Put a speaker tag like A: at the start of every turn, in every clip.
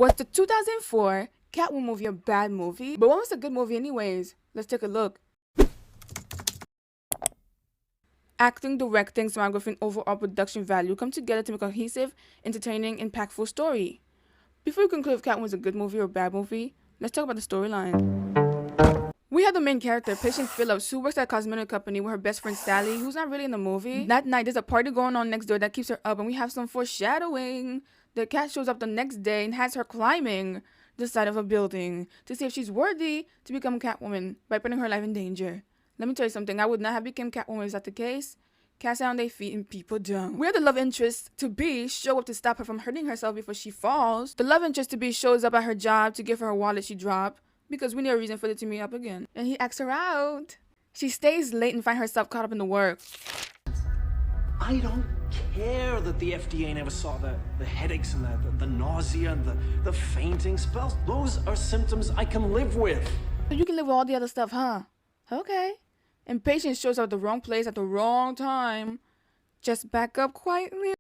A: Was the 2004 Catwoman movie a bad movie? But what was a good movie anyways? Let's take a look. Acting, directing, cinematography, and overall production value come together to make a cohesive, entertaining, impactful story. Before we conclude if Catwoman was a good movie or a bad movie, let's talk about the storyline. We have the main character, Patient Phillips, who works at a cosmetic company with her best friend Sally, who's not really in the movie. That night, there's a party going on next door that keeps her up, and we have some foreshadowing. The cat shows up the next day and has her climbing the side of a building to see if she's worthy to become Catwoman by putting her life in danger. Let me tell you something, I would not have become Catwoman. Is that the case? Cats on their feet and people down. We have the love interest to be show up to stop her from hurting herself before she falls. The love interest to be shows up at her job to give her wallet she dropped because we need a reason for it to meet up again. And he asks her out. She stays late and finds herself caught up in the work.
B: I don't care that the FDA never saw the headaches and the nausea and the fainting spells. Those are symptoms I can live with.
A: So you can live with all the other stuff, huh? Okay. And Patience shows up at the wrong place at the wrong time. Just back up quietly.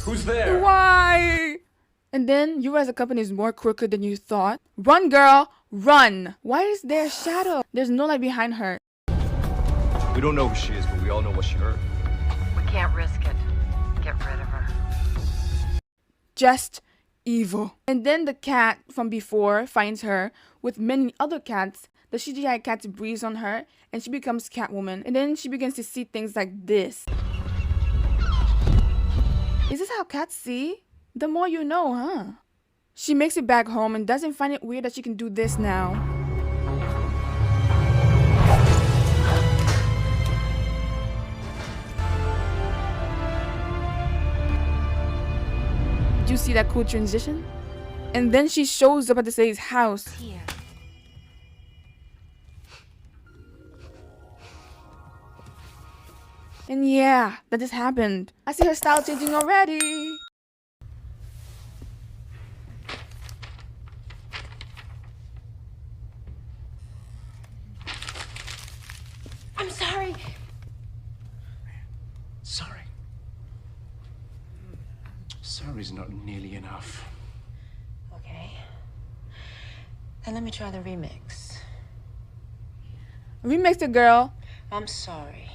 B: Who's there?
A: Why? And then you realize the company is more crooked than you thought. Run, girl, run. Why is there a shadow? There's no light behind her.
C: We don't know who she is, but we all know what she heard.
D: We can't risk it. Get rid of her.
A: Just evil. And then the cat from before finds her with many other cats. The CGI cat breathes on her and she becomes Catwoman. And then she begins to see things like this. Is this how cats see? The more you know, huh? She makes it back home and doesn't find it weird that she can do this now. Do you see that cool transition? And then she shows up at this lady's house.
D: Here.
A: And yeah, that just happened. I see her style changing already.
D: I'm sorry.
B: Sorry. Sorry's not nearly enough.
D: Okay. Then let me try the remix.
A: Remix it, girl.
D: I'm sorry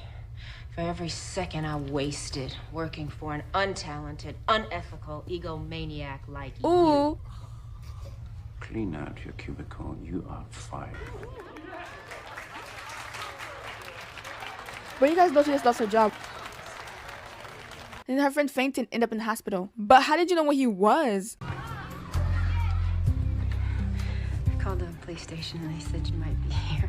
D: for every second I wasted working for an untalented, unethical egomaniac like you.
A: Ooh.
E: Clean out your cubicle. You are fired.
A: But you guys know she just lost her job. And her friend fainted and ended up in the hospital. But how did you know where he was?
D: I called the police station and they said you might be here.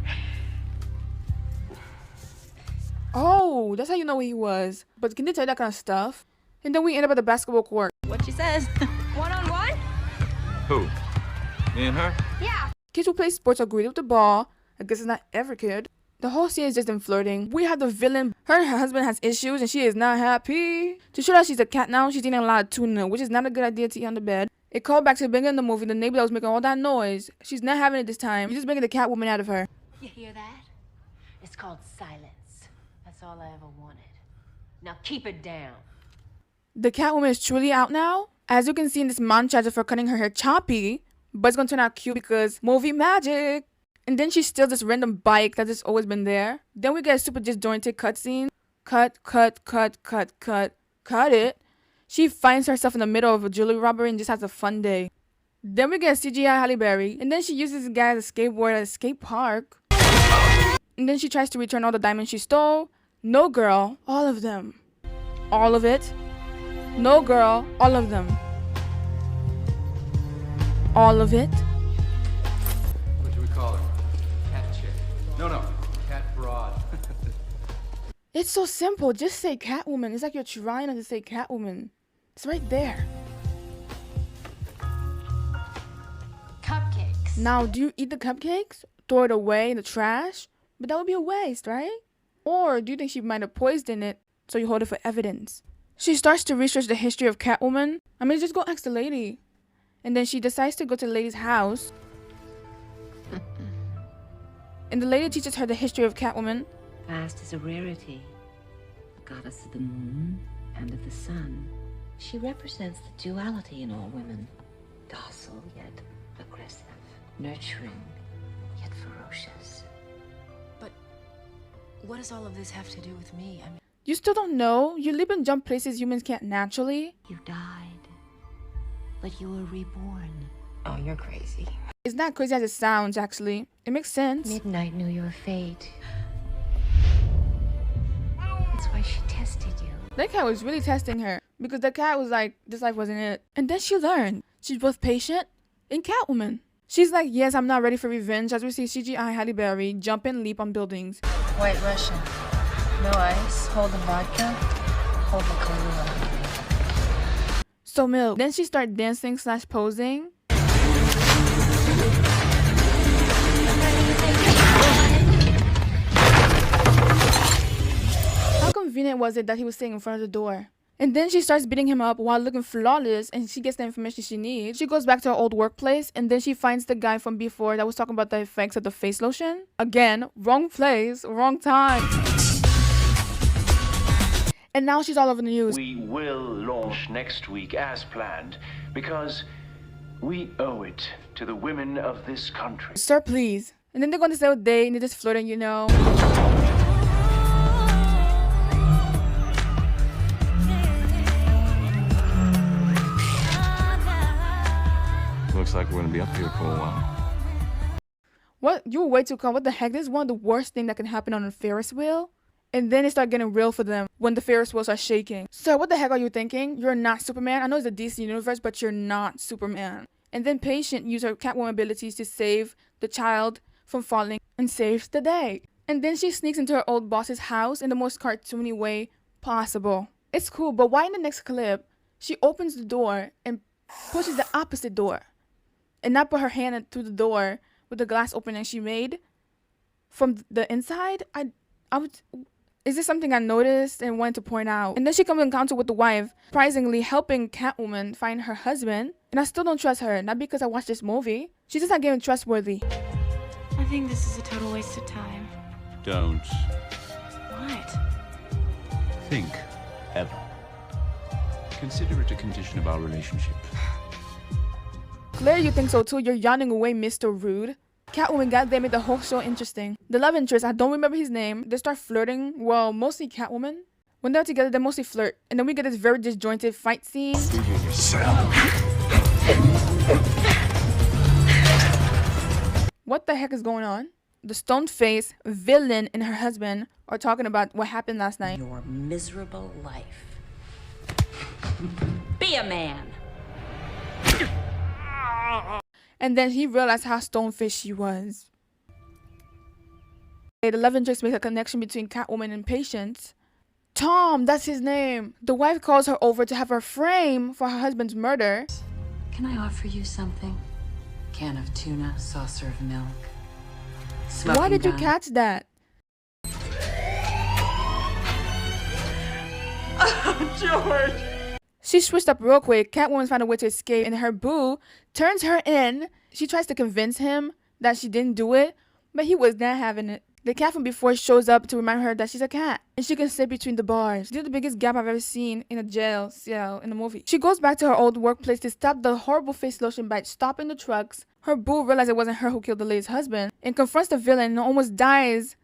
A: Oh, that's how you know where he was. But can they tell you that kind of stuff? And then we end up at the basketball court.
D: What she says? One-on-one?
C: Who? Me and her?
D: Yeah.
A: Kids who play sports are greedy with the ball. I guess it's not every kid. The whole scene is just them flirting. We have the villain. Her and her husband has issues and she is not happy. To show that she's a cat now, she's eating a lot of tuna, which is not a good idea to eat on the bed. It called back to the beginning of the movie, the neighbor that was making all that noise. She's not having it this time. You're just making the Catwoman out of her.
D: You hear that? It's called silence. That's all I ever wanted. Now keep it down.
A: The Catwoman is truly out now. As you can see in this montage of her cutting her hair choppy, but it's gonna turn out cute because movie magic. And then she steals this random bike that's just always been there. Then we get a super disjointed cutscene. Cut it. She finds herself in the middle of a jewelry robbery and just has a fun day. Then we get CGI Halle Berry. And then she uses this guy as a skateboard at a skate park. And then she tries to return all the diamonds she stole. No, girl. All of them. All of it. No, girl. All of them. All of it.
C: What do we call her? Cat chick. No, cat broad.
A: It's so simple. Just say Catwoman. It's like you're trying not to say Catwoman. It's right there.
D: Cupcakes.
A: Now, do you eat the cupcakes? Throw it away in the trash? But that would be a waste, right? Or do you think she might have poisoned it so you hold it for evidence? She starts to research the history of Catwoman. I mean, just go ask the lady. And then she decides to go to the lady's house. And the lady teaches her the history of Catwoman.
F: Past is a rarity, a goddess of the moon and of the sun. She represents the duality in all women, Docile yet aggressive. Nurturing yet ferocious.
D: But what does all of this have to do with me? I mean,
A: You still don't know? You leap and jump places humans can't naturally?
F: You died, but you were reborn.
D: oh, you're crazy.
A: It's not crazy as it sounds, actually. It makes sense.
F: Midnight knew your fate. That's why she tested you.
A: That cat was really testing her. Because the cat was like, this life wasn't it. And then she learned. She's both patient and Catwoman. She's like, yes, I'm not ready for revenge, as we see CGI Halle Berry jump and leap on buildings.
D: White Russian. No ice. Hold the vodka. Hold the Kahlua.
A: So Milk. Then she started dancing / posing. How convenient was it that he was sitting in front of the door? And then she starts beating him up while looking flawless, and she gets the information she needs. She goes back to her old workplace, and then she finds the guy from before that was talking about the effects of the face lotion. Again, wrong place, wrong time. And now she's all over the news.
G: We will launch next week as planned because we owe it to the women of this country.
A: Sir, please. And then they're going to say a date, and they're just flirting, you know.
H: Looks like we're gonna be up here for a while.
A: What? You were way too calm. What the heck? This is one of the worst things that can happen on a Ferris wheel. And then it started getting real for them when the Ferris wheels are shaking. So what the heck are you thinking? You're not Superman. I know it's a DC universe, but you're not Superman. And then Patient used her Catwoman abilities to save the child from falling and saves the day. And then she sneaks into her old boss's house in the most cartoony way possible. It's cool, but why in the next clip, she opens the door and pushes the opposite door? And not put her hand through the door with the glass opening she made from the inside? Is this something I noticed and wanted to point out? And then she comes in encounter with the wife, surprisingly helping Catwoman find her husband. And I still don't trust her, not because I watched this movie. She's just not getting trustworthy.
I: I think this is a total waste of time.
H: Don't
I: What?
H: think ever. Consider it a condition of our relationship.
A: Clearly you think so too. You're yawning away, Mr. Rude. Catwoman, goddamn it, the whole show interesting. The love interest, I don't remember his name. They start flirting. Well, mostly Catwoman. When they're together, they mostly flirt. And then we get this very disjointed fight scene. What the heck is going on? The stone-faced villain and her husband are talking about what happened last night.
F: Your miserable life. Be a man.
A: And then he realized how stone-faced she was. The love interest makes a connection between Catwoman and Patience. Tom, that's his name. The wife calls her over to have her framed for her husband's murder.
F: Can I offer you something? Can of tuna, saucer of milk. Smoking
A: Why did you
F: gun.
A: catch that?
B: George!
A: She switched up real quick. Catwoman found a way to escape, and her boo turns her in. She tries to convince him that she didn't do it, but he was not having it. The cat from before shows up to remind her that she's a cat, and she can sit between the bars. This is the biggest gap I've ever seen in a jail cell in a movie. She goes back to her old workplace to stop the horrible face lotion by stopping the trucks. Her boo realizes it wasn't her who killed the lady's husband, and confronts the villain and almost dies.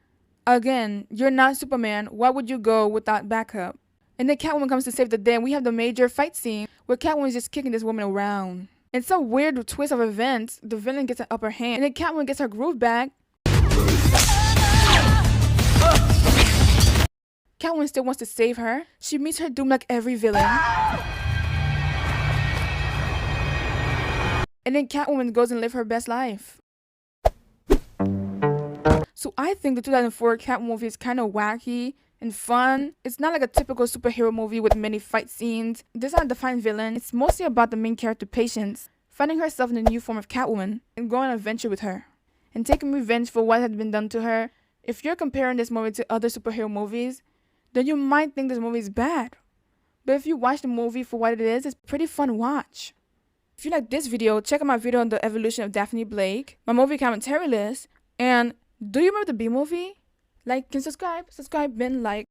A: Again, you're not Superman. Why would you go without backup? And then Catwoman comes to save the day, and we have the major fight scene where Catwoman is just kicking this woman around. In some weird twist of events, the villain gets an upper hand, and then Catwoman gets her groove back. Catwoman still wants to save her. She meets her doom like every villain. And then Catwoman goes and lives her best life. So I think the 2004 Catwoman movie is kind of wacky and fun. It's not like a typical superhero movie with many fight scenes. There's not a defined villain. It's mostly about the main character, Patience, finding herself in a new form of Catwoman and going on an adventure with her, and taking revenge for what had been done to her. If you're comparing this movie to other superhero movies, then you might think this movie is bad. But if you watch the movie for what it is, it's pretty fun to watch. If you like this video, check out my video on the evolution of Daphne Blake, my movie commentary list, and do you remember the B-movie? Like and subscribe, and like.